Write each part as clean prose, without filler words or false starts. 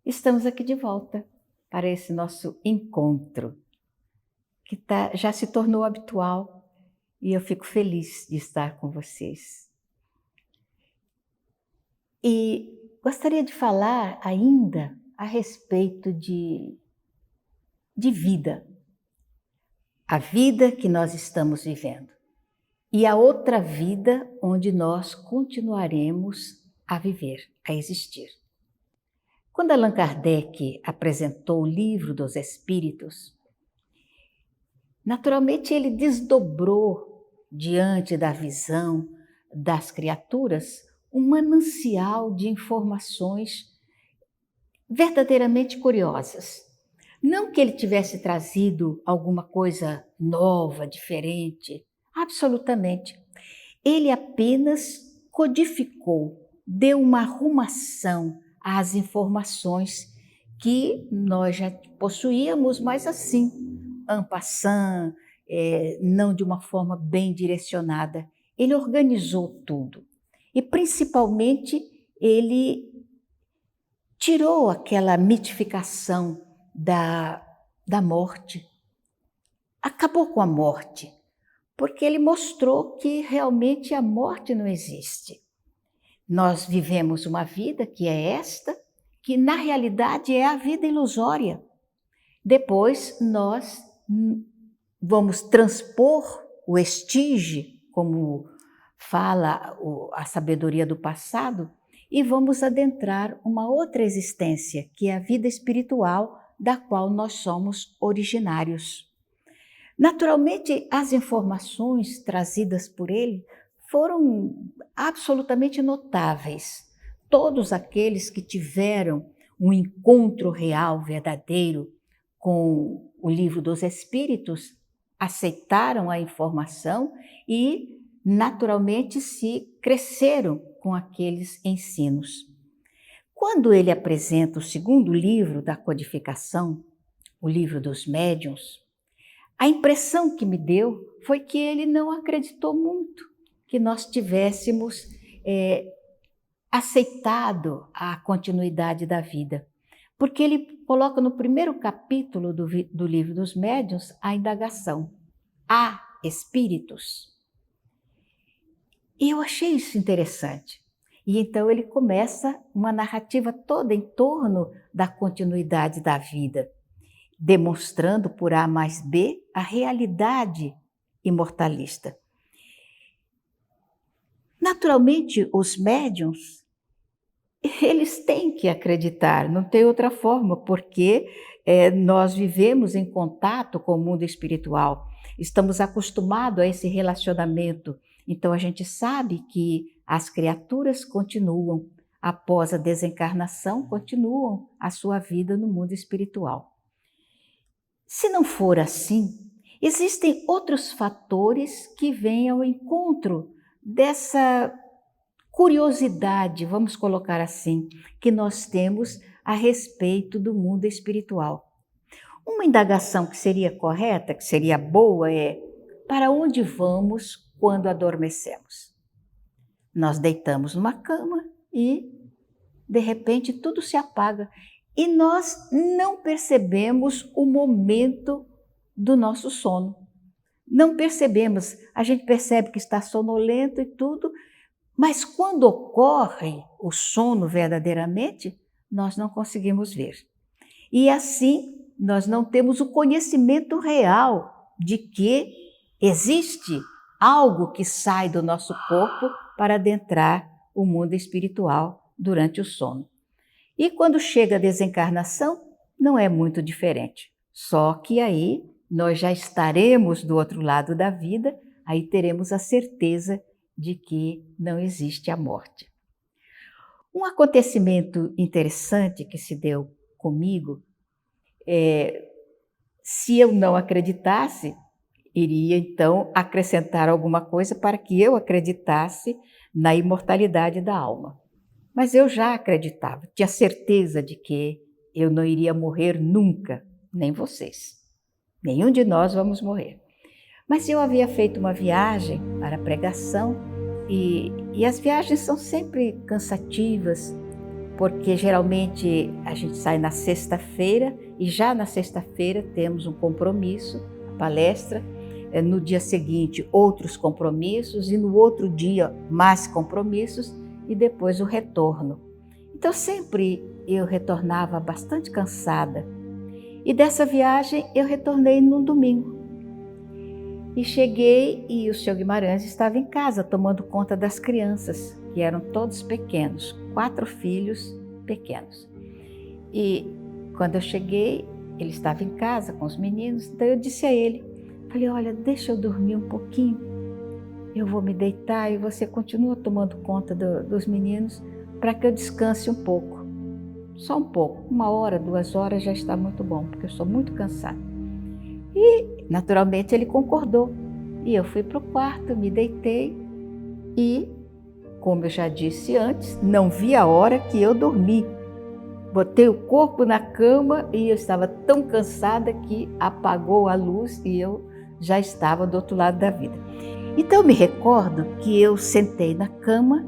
Estamos aqui de volta para esse nosso encontro, que já se tornou habitual e eu fico feliz de estar com vocês. E gostaria de falar ainda a respeito de vida. A vida que nós estamos vivendo e a outra vida onde nós continuaremos a viver, a existir. Quando Allan Kardec apresentou o Livro dos Espíritos, naturalmente ele desdobrou diante da visão das criaturas um manancial de informações verdadeiramente curiosas. Não que ele tivesse trazido alguma coisa nova, diferente, absolutamente. Ele apenas codificou, deu uma arrumação às informações que nós já possuíamos, mas assim, en passant, não de uma forma bem direcionada. Ele organizou tudo e, principalmente, ele tirou aquela mitificação da morte. Acabou com a morte, porque ele mostrou que realmente a morte não existe. Nós vivemos uma vida que é esta, que na realidade é a vida ilusória. Depois nós vamos transpor o estige, como fala a sabedoria do passado, e vamos adentrar uma outra existência, que é a vida espiritual, da qual nós somos originários. Naturalmente, as informações trazidas por ele foram absolutamente notáveis. Todos aqueles que tiveram um encontro real, verdadeiro, com o Livro dos Espíritos, aceitaram a informação e, naturalmente, se cresceram com aqueles ensinos. Quando ele apresenta o segundo livro da codificação, o Livro dos Médiuns, a impressão que me deu foi que ele não acreditou muito que nós tivéssemos aceitado a continuidade da vida, porque ele coloca no primeiro capítulo do Livro dos Médiuns a indagação: há espíritos? E eu achei isso interessante. E então ele começa uma narrativa toda em torno da continuidade da vida, demonstrando por A mais B a realidade imortalista. Naturalmente, os médiuns, eles têm que acreditar, não tem outra forma, porque nós vivemos em contato com o mundo espiritual, estamos acostumados a esse relacionamento, então a gente sabe que as criaturas continuam, após a desencarnação, continuam a sua vida no mundo espiritual. Se não for assim, existem outros fatores que vêm ao encontro dessa curiosidade, vamos colocar assim, que nós temos a respeito do mundo espiritual. Uma indagação que seria correta, que seria boa, é: para onde vamos quando adormecemos? Nós deitamos numa cama e, de repente, tudo se apaga e nós não percebemos o momento do nosso sono. Não percebemos, a gente percebe que está sonolento e tudo, mas quando ocorre o sono verdadeiramente, nós não conseguimos ver. E assim, nós não temos o conhecimento real de que existe algo que sai do nosso corpo para adentrar o mundo espiritual durante o sono. E quando chega a desencarnação, não é muito diferente. Só que aí nós já estaremos do outro lado da vida, aí teremos a certeza de que não existe a morte. Um acontecimento interessante que se deu comigo, se eu não acreditasse, iria então acrescentar alguma coisa para que eu acreditasse na imortalidade da alma. Mas eu já acreditava, tinha certeza de que eu não iria morrer nunca, nem vocês. Nenhum de nós vamos morrer. Mas eu havia feito uma viagem para a pregação e as viagens são sempre cansativas. porque geralmente a gente sai na sexta-feira e já na sexta-feira temos um compromisso, palestra, no dia seguinte outros compromissos e no outro dia mais compromissos e depois o retorno. Então sempre eu retornava bastante cansada e dessa viagem eu retornei num domingo. E cheguei e o Sr. Guimarães estava em casa tomando conta das crianças, que eram todos pequenos, 4 filhos pequenos. E quando eu cheguei, ele estava em casa com os meninos, então eu disse a ele, falei, olha, deixa eu dormir um pouquinho, eu vou me deitar e você continua tomando conta dos meninos para que eu descanse um pouco. Só um pouco, 1 hora, 2 horas já está muito bom, porque eu estou muito cansada. E naturalmente ele concordou. E eu fui para o quarto, me deitei e, como eu já disse antes, não vi a hora que eu dormi. Botei o corpo na cama e eu estava tão cansada que apagou a luz e eu já estava do outro lado da vida. Então eu me recordo que eu sentei na cama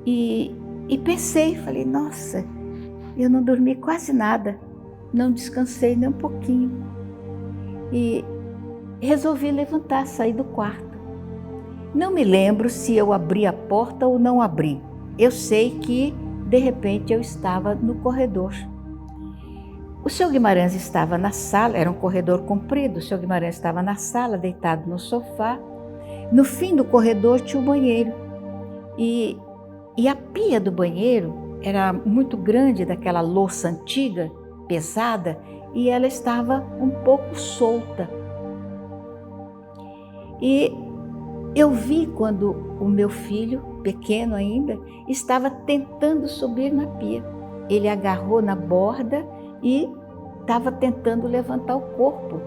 e pensei, falei, nossa, eu não dormi quase nada, não descansei nem um pouquinho. E resolvi levantar, sair do quarto. Não me lembro se eu abri a porta ou não abri. Eu sei que, de repente, eu estava no corredor. O Sr. Guimarães estava na sala, era um corredor comprido, o Sr. Guimarães estava na sala, deitado no sofá. No fim do corredor tinha o banheiro. E a pia do banheiro era muito grande, daquela louça antiga, pesada, e ela estava um pouco solta. E eu vi quando o meu filho, pequeno ainda, estava tentando subir na pia. Ele agarrou na borda e estava tentando levantar o corpo.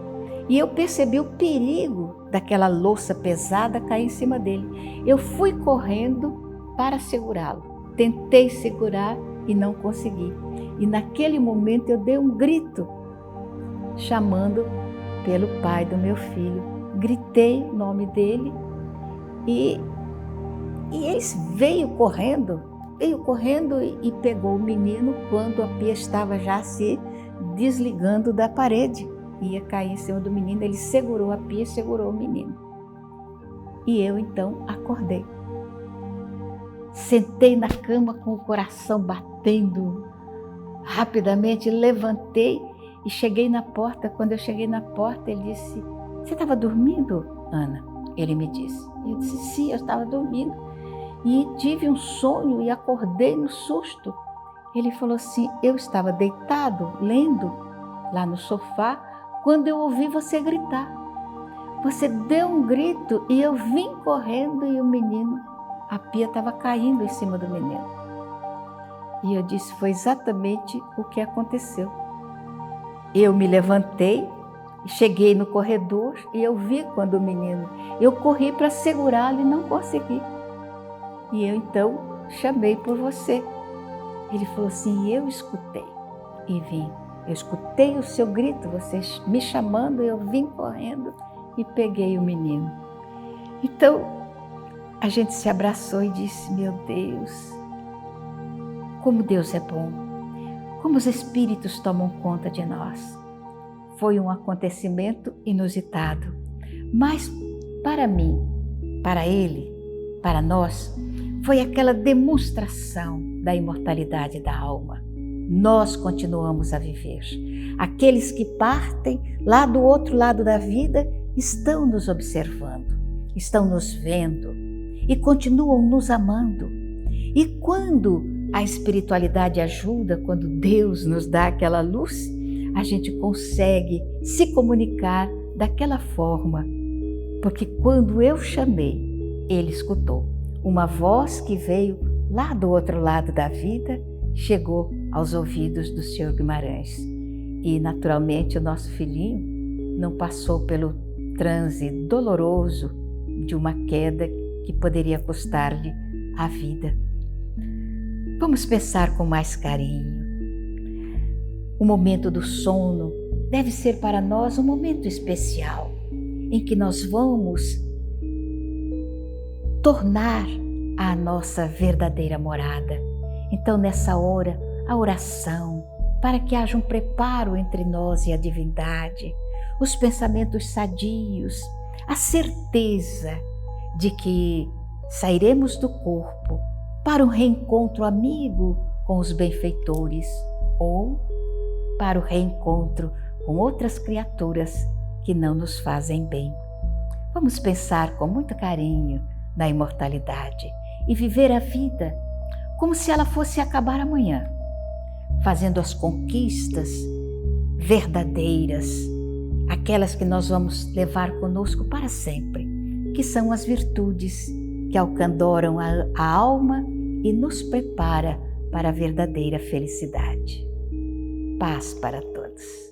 E eu percebi o perigo daquela louça pesada cair em cima dele. Eu fui correndo para segurá-lo. Tentei segurar e não consegui. E naquele momento eu dei um grito, chamando pelo pai do meu filho. Gritei o nome dele e ele veio correndo e pegou o menino quando a pia estava já se desligando da parede. Ia cair em cima do menino, ele segurou a pia e segurou o menino. E eu então acordei. Sentei na cama com o coração batendo. Rapidamente levantei e cheguei na porta. Quando eu cheguei na porta, ele disse, você estava dormindo, Ana? Ele me disse. Eu disse, sim, eu estava dormindo. E tive um sonho e acordei no susto. Ele falou assim, eu estava deitado, lendo, lá no sofá, quando eu ouvi você gritar. Você deu um grito e eu vim correndo e o menino, a pia estava caindo em cima do menino. E eu disse, foi exatamente o que aconteceu. Eu me levantei, cheguei no corredor e eu vi quando o menino, eu corri para segurá-lo e não consegui. E eu então chamei por você. Ele falou assim, eu escutei e vim. Eu escutei o seu grito, você me chamando, eu vim correndo e peguei o menino. Então, a gente se abraçou e disse, meu Deus, como Deus é bom, como os espíritos tomam conta de nós. Foi um acontecimento inusitado, mas para mim, para ele, para nós, foi aquela demonstração da imortalidade da alma. Nós continuamos a viver. Aqueles que partem lá do outro lado da vida estão nos observando, estão nos vendo e continuam nos amando. E quando a espiritualidade ajuda, quando Deus nos dá aquela luz, a gente consegue se comunicar daquela forma, porque quando eu chamei, ele escutou. Uma voz que veio lá do outro lado da vida chegou aos ouvidos do Sr. Guimarães. E, naturalmente, o nosso filhinho não passou pelo transe doloroso de uma queda que poderia custar-lhe a vida. Vamos pensar com mais carinho. O momento do sono deve ser para nós um momento especial, em que nós vamos tornar a nossa verdadeira morada, Então, nessa hora, a oração, para que haja um preparo entre nós e a divindade, os pensamentos sadios, a certeza de que sairemos do corpo para um reencontro amigo com os benfeitores ou para o reencontro com outras criaturas que não nos fazem bem. Vamos pensar com muito carinho na imortalidade e viver a vida como se ela fosse acabar amanhã, fazendo as conquistas verdadeiras, aquelas que nós vamos levar conosco para sempre, que são as virtudes que alcandoram a alma e nos prepara para a verdadeira felicidade. Paz para todos.